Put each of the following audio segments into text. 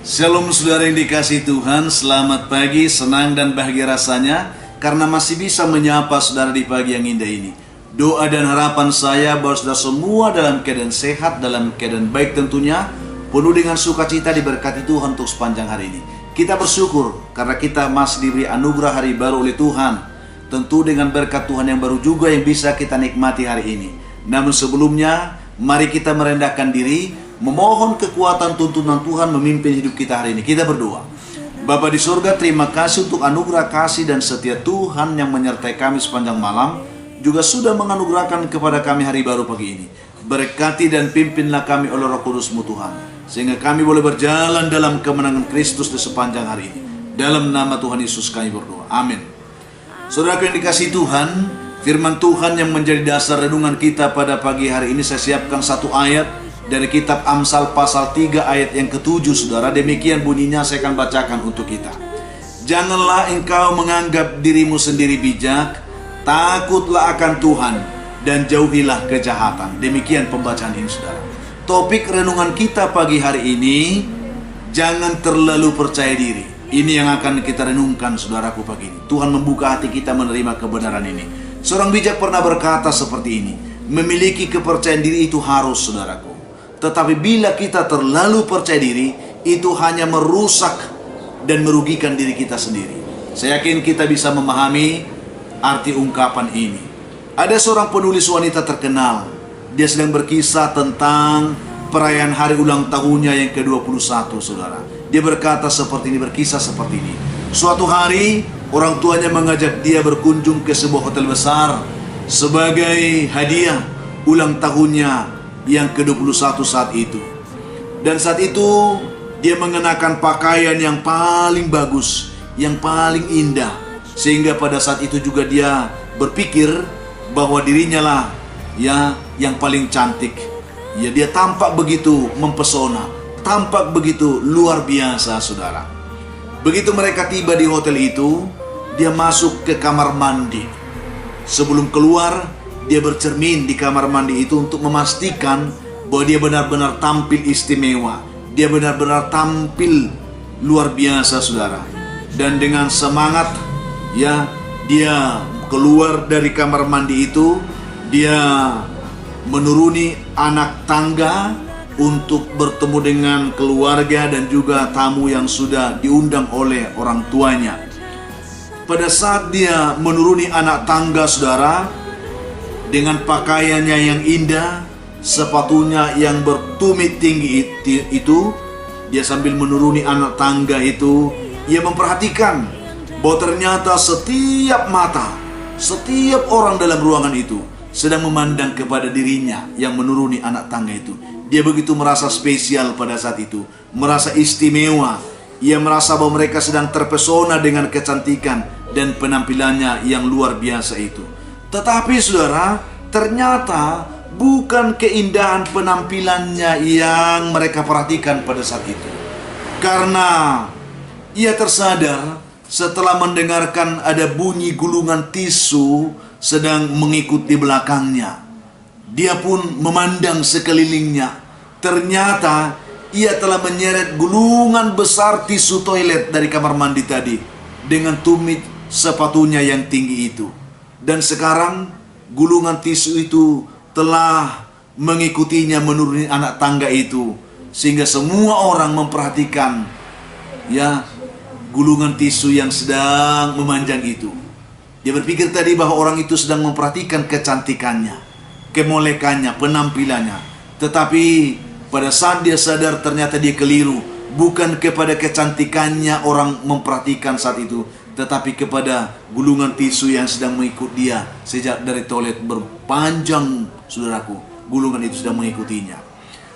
Shalom saudara yang dikasihi Tuhan, selamat pagi, senang dan bahagia rasanya karena masih bisa menyapa saudara di pagi yang indah ini. Doa dan harapan saya bahwa saudara semua dalam keadaan sehat, dalam keadaan baik tentunya, penuh dengan sukacita diberkati Tuhan untuk sepanjang hari ini. Kita bersyukur karena kita masih diberi anugerah hari baru oleh Tuhan. Tentu dengan berkat Tuhan yang baru juga yang bisa kita nikmati hari ini. Namun sebelumnya, mari kita merendahkan diri, memohon kekuatan tuntunan Tuhan memimpin hidup kita hari ini. Kita berdoa. Bapa di surga, terima kasih untuk anugerah kasih dan setia Tuhan yang menyertai kami sepanjang malam, juga sudah menganugerahkan kepada kami hari baru pagi ini. Berkati dan pimpinlah kami oleh Roh Kudus-Mu Tuhan, sehingga kami boleh berjalan dalam kemenangan Kristus di sepanjang hari ini. Dalam nama Tuhan Yesus kami berdoa. Amin. Saudaraku yang dikasihi Tuhan, firman Tuhan yang menjadi dasar renungan kita pada pagi hari ini, saya siapkan satu ayat dari kitab Amsal pasal 3 ayat yang ke-7, saudara. Demikian bunyinya, saya akan bacakan untuk kita. Janganlah engkau menganggap dirimu sendiri bijak, takutlah akan Tuhan dan jauhilah kejahatan. Demikian pembacaan ini, saudara. Topik renungan kita pagi hari ini, jangan terlalu percaya diri. Ini yang akan kita renungkan, saudaraku, pagi ini. Tuhan membuka hati kita menerima kebenaran ini. Seorang bijak pernah berkata seperti ini, memiliki kepercayaan diri itu harus, saudaraku. Tetapi bila kita terlalu percaya diri, itu hanya merusak dan merugikan diri kita sendiri. Saya yakin kita bisa memahami arti ungkapan ini. Ada seorang penulis wanita terkenal. Dia sedang berkisah tentang perayaan hari ulang tahunnya yang ke-21, saudara. Dia berkata seperti ini, berkisah seperti ini. Suatu hari, orang tuanya mengajak dia berkunjung ke sebuah hotel besar sebagai hadiah ulang tahunnya yang ke-21 saat itu. Dan saat itu dia mengenakan pakaian yang paling bagus, yang paling indah, sehingga pada saat itu juga dia berpikir bahwa dirinya lah yang paling cantik. Ya, dia tampak begitu mempesona, tampak begitu luar biasa, saudara. Begitu mereka tiba di hotel itu, dia masuk ke kamar mandi. Sebelum keluar, dia bercermin di kamar mandi itu untuk memastikan bahwa dia benar-benar tampil istimewa. Dia benar-benar tampil luar biasa, saudara. Dan dengan semangat, ya, dia keluar dari kamar mandi itu. Dia menuruni anak tangga untuk bertemu dengan keluarga dan juga tamu yang sudah diundang oleh orang tuanya. Pada saat dia menuruni anak tangga, saudara, dengan pakaiannya yang indah, sepatunya yang bertumit tinggi itu, dia sambil menuruni anak tangga itu, ia memperhatikan bahwa ternyata setiap mata, setiap orang dalam ruangan itu sedang memandang kepada dirinya yang menuruni anak tangga itu. Dia begitu merasa spesial pada saat itu, merasa istimewa. Ia merasa bahwa mereka sedang terpesona dengan kecantikan dan penampilannya yang luar biasa itu. Tetapi saudara, ternyata bukan keindahan penampilannya yang mereka perhatikan pada saat itu. Karena ia tersadar setelah mendengarkan ada bunyi gulungan tisu sedang mengikut di belakangnya. Dia pun memandang sekelilingnya. Ternyata ia telah menyeret gulungan besar tisu toilet dari kamar mandi tadi dengan tumit sepatunya yang tinggi itu. Dan sekarang gulungan tisu itu telah mengikutinya menuruni anak tangga itu, sehingga semua orang memperhatikan, ya, gulungan tisu yang sedang memanjang itu. Dia berpikir tadi bahwa orang itu sedang memperhatikan kecantikannya, kemolekannya, penampilannya. Tetapi pada saat dia sadar ternyata dia keliru. Bukan kepada kecantikannya orang memperhatikan saat itu, tetapi kepada gulungan tisu yang sedang mengikut dia sejak dari toilet berpanjang, saudaraku. Gulungan itu sedang mengikutinya.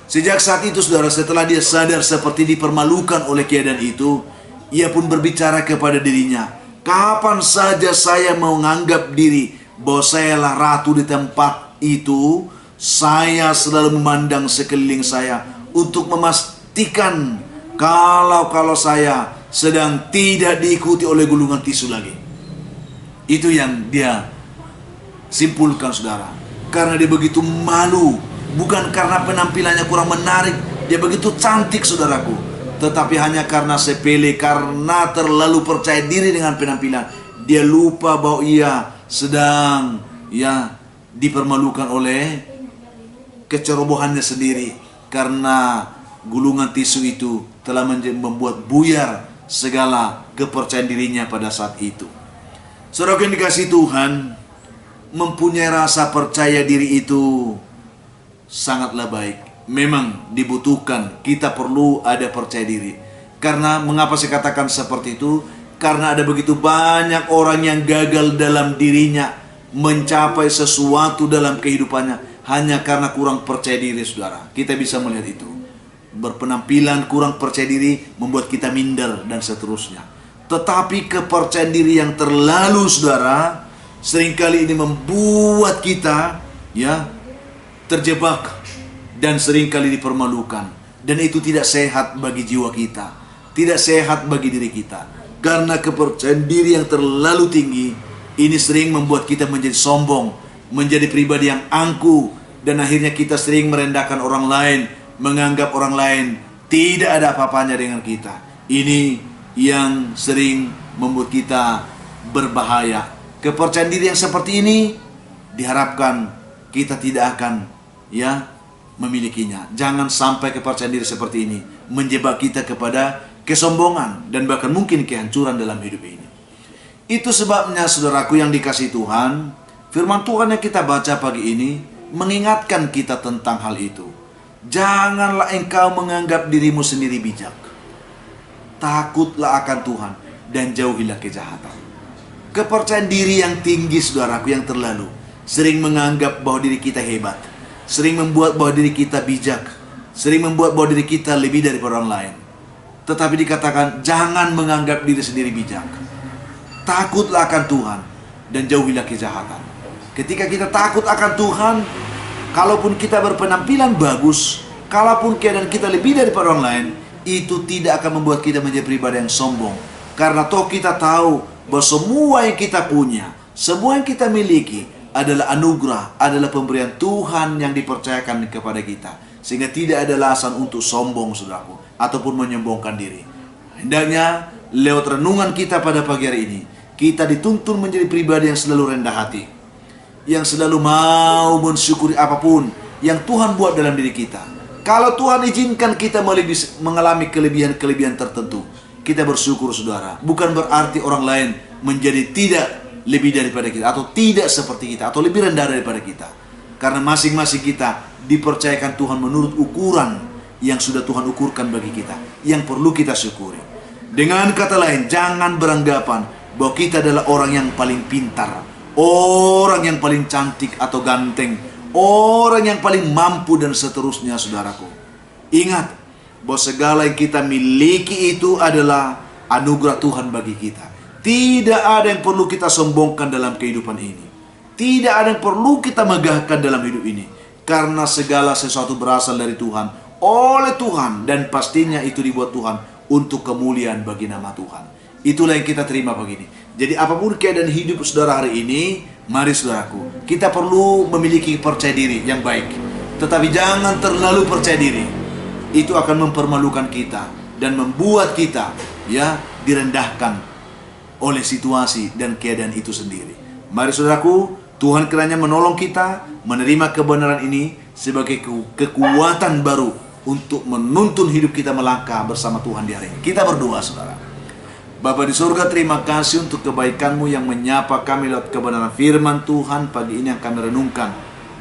Sejak saat itu, saudara, setelah dia sadar seperti dipermalukan oleh keadaan itu, ia pun berbicara kepada dirinya, kapan saja saya mau menganggap diri bahwa sayalah ratu di tempat itu, saya selalu memandang sekeliling saya untuk memastikan kalau saya sedang tidak diikuti oleh gulungan tisu lagi. Itu yang dia simpulkan, saudara. Karena dia begitu malu, bukan karena penampilannya kurang menarik. Dia begitu cantik, saudaraku. tetapi hanya karena sepele, karena terlalu percaya diri dengan penampilan, dia lupa bahwa ia sedang dipermalukan oleh kecerobohannya sendiri, karena gulungan tisu itu telah membuat buyar segala kepercayaan dirinya pada saat itu. Saudara yang dikasihi Tuhan, mempunyai rasa percaya diri itu sangatlah baik. Memang dibutuhkan, kita perlu ada percaya diri. Karena mengapa saya katakan seperti itu? Karena ada begitu banyak orang yang gagal dalam dirinya mencapai sesuatu dalam kehidupannya hanya karena kurang percaya diri, saudara. Kita bisa melihat itu. Berpenampilan kurang percaya diri membuat kita minder dan seterusnya. Tetapi kepercayaan diri yang terlalu, saudara, seringkali ini membuat kita terjebak dan seringkali dipermalukan. Dan itu tidak sehat bagi jiwa kita, tidak sehat bagi diri kita. Karena kepercayaan diri yang terlalu tinggi ini sering membuat kita menjadi sombong, menjadi pribadi yang angkuh, dan akhirnya kita sering merendahkan orang lain, menganggap orang lain tidak ada apa-apanya dengan kita. Ini yang sering membuat kita berbahaya. Kepercayaan diri yang seperti ini diharapkan kita tidak akan memilikinya. Jangan sampai kepercayaan diri seperti ini menjebak kita kepada kesombongan dan bahkan mungkin kehancuran dalam hidup ini. Itu sebabnya, saudaraku yang dikasihi Tuhan, firman Tuhan yang kita baca pagi ini mengingatkan kita tentang hal itu. Janganlah engkau menganggap dirimu sendiri bijak. Takutlah akan Tuhan dan jauhilah kejahatan. Kepercayaan diri yang tinggi, saudaraku, yang terlalu sering menganggap bahwa diri kita hebat, sering membuat bahwa diri kita bijak, sering membuat bahwa diri kita lebih dari orang lain. Tetapi dikatakan jangan menganggap diri sendiri bijak. Takutlah akan Tuhan dan jauhilah kejahatan. Ketika kita takut akan Tuhan, kalaupun kita berpenampilan bagus, kalaupun keadaan kita lebih dari orang lain, itu tidak akan membuat kita menjadi pribadi yang sombong. Karena toh kita tahu bahwa semua yang kita punya, semua yang kita miliki adalah anugerah, adalah pemberian Tuhan yang dipercayakan kepada kita. Sehingga tidak ada alasan untuk sombong, saudaraku, ataupun menyombongkan diri. Hendaknya lewat renungan kita pada pagi hari ini, kita dituntun menjadi pribadi yang selalu rendah hati, yang selalu mau mensyukuri apapun yang Tuhan buat dalam diri kita. Kalau Tuhan izinkan kita mengalami kelebihan-kelebihan tertentu, kita bersyukur, saudara. Bukan berarti orang lain menjadi tidak lebih daripada kita, atau tidak seperti kita, atau lebih rendah daripada kita. Karena masing-masing kita dipercayakan Tuhan menurut ukuran yang sudah Tuhan ukurkan bagi kita, yang perlu kita syukuri. Dengan kata lain, jangan beranggapan bahwa kita adalah orang yang paling pintar, orang yang paling cantik atau ganteng, orang yang paling mampu dan seterusnya, saudaraku. Ingat bahwa segala yang kita miliki itu adalah anugerah Tuhan bagi kita. Tidak ada yang perlu kita sombongkan dalam kehidupan ini. Tidak ada yang perlu kita megahkan dalam hidup ini. Karena segala sesuatu berasal dari Tuhan, oleh Tuhan, dan pastinya itu dibuat Tuhan untuk kemuliaan bagi nama Tuhan. Itulah yang kita terima begini. Jadi apapun keadaan hidup saudara hari ini, mari saudaraku, kita perlu memiliki percaya diri yang baik. Tetapi jangan terlalu percaya diri. Itu akan mempermalukan kita dan membuat kita direndahkan oleh situasi dan keadaan itu sendiri. Mari saudaraku, Tuhan kiranya menolong kita menerima kebenaran ini sebagai kekuatan baru untuk menuntun hidup kita melangkah bersama Tuhan di hari ini. Kita berdoa, saudara. Bapa di surga, terima kasih untuk kebaikan-Mu yang menyapa kami lewat kebenaran firman Tuhan pagi ini yang kami renungkan.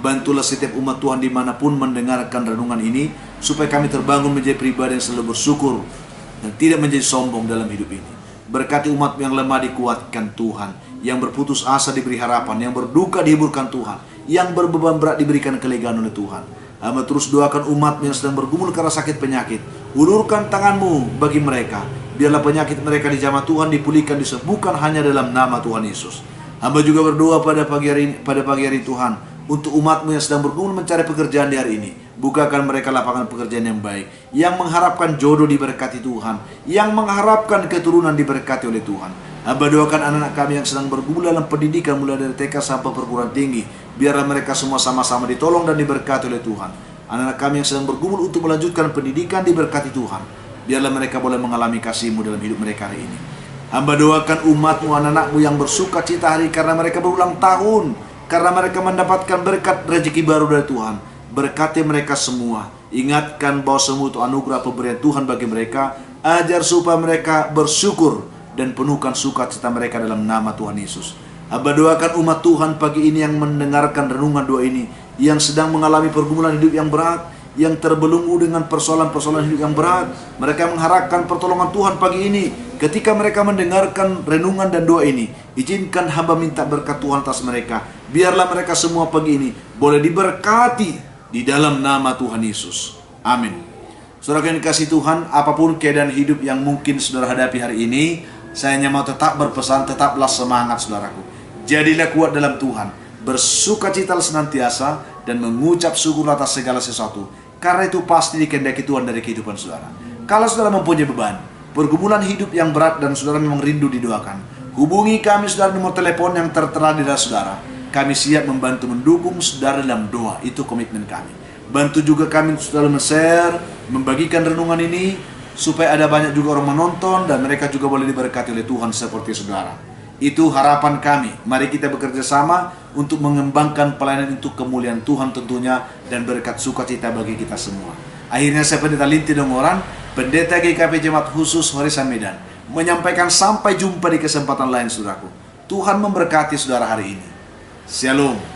Bantulah setiap umat Tuhan dimanapun mendengarkan renungan ini, supaya kami terbangun menjadi pribadi yang selalu bersyukur dan tidak menjadi sombong dalam hidup ini. Berkati umat yang lemah dikuatkan Tuhan, yang berputus asa diberi harapan, yang berduka dihiburkan Tuhan, yang berbeban berat diberikan kelegaan oleh Tuhan. Hamba terus doakan umat yang sedang bergumul karena sakit penyakit. Ulurkan tangan-Mu bagi mereka. Biarlah penyakit mereka dijamah Tuhan, dipulihkan, disembuhkan hanya dalam nama Tuhan Yesus. Hamba juga berdoa pada pagi hari Tuhan, untuk umat-Mu yang sedang bergumul mencari pekerjaan di hari ini. Bukakan mereka lapangan pekerjaan yang baik, yang mengharapkan jodoh diberkati Tuhan, yang mengharapkan keturunan diberkati oleh Tuhan. Hamba doakan anak-anak kami yang sedang bergumul dalam pendidikan mulai dari TK sampai perguruan tinggi. Biarlah mereka semua sama-sama ditolong dan diberkati oleh Tuhan. Anak-anak kami yang sedang bergumul untuk melanjutkan pendidikan diberkati Tuhan. Biarlah mereka boleh mengalami kasih-Mu dalam hidup mereka hari ini. Hamba doakan umat-Mu, anak-anak-Mu yang bersuka cita hari karena mereka berulang tahun, karena mereka mendapatkan berkat rezeki baru dari Tuhan. Berkati mereka semua. Ingatkan bahwa semua itu anugerah pemberian Tuhan bagi mereka. Ajar supaya mereka bersyukur dan penuhkan sukacita mereka dalam nama Tuhan Yesus. Hamba doakan umat Tuhan pagi ini yang mendengarkan renungan doa ini, yang sedang mengalami pergumulan hidup yang berat, yang terbelenggu dengan persoalan-persoalan hidup yang berat. Mereka mengharapkan pertolongan Tuhan pagi ini. Ketika mereka mendengarkan renungan dan doa ini, izinkan hamba minta berkat Tuhan atas mereka. Biarlah mereka semua pagi ini boleh diberkati di dalam nama Tuhan Yesus. Amin. Saudara yang dikasihi Tuhan, apapun keadaan hidup yang mungkin saudara hadapi hari ini, saya hanya mau tetap berpesan, tetaplah semangat saudaraku. Jadilah kuat dalam Tuhan, bersukacita senantiasa, dan mengucap syukur atas segala sesuatu. Karena itu pasti dikehendaki Tuhan dari kehidupan saudara. Kalau saudara mempunyai beban, pergumulan hidup yang berat, dan saudara memang rindu didoakan, hubungi kami saudara, nomor telepon yang tertera di dalam saudara. Kami siap membantu mendukung saudara dalam doa. Itu komitmen kami. Bantu juga kami saudara men-share, membagikan renungan ini, supaya ada banyak juga orang menonton, dan mereka juga boleh diberkati oleh Tuhan seperti saudara. Itu harapan kami. Mari kita bekerja sama untuk mengembangkan pelayanan untuk kemuliaan Tuhan tentunya, dan berkat sukacita bagi kita semua. Akhirnya saya Pendeta Linti Dongoran, Pendeta GKP Jemaat Khusus Warisan Medan, menyampaikan sampai jumpa di kesempatan lain saudaraku. Tuhan memberkati saudara hari ini. Shalom.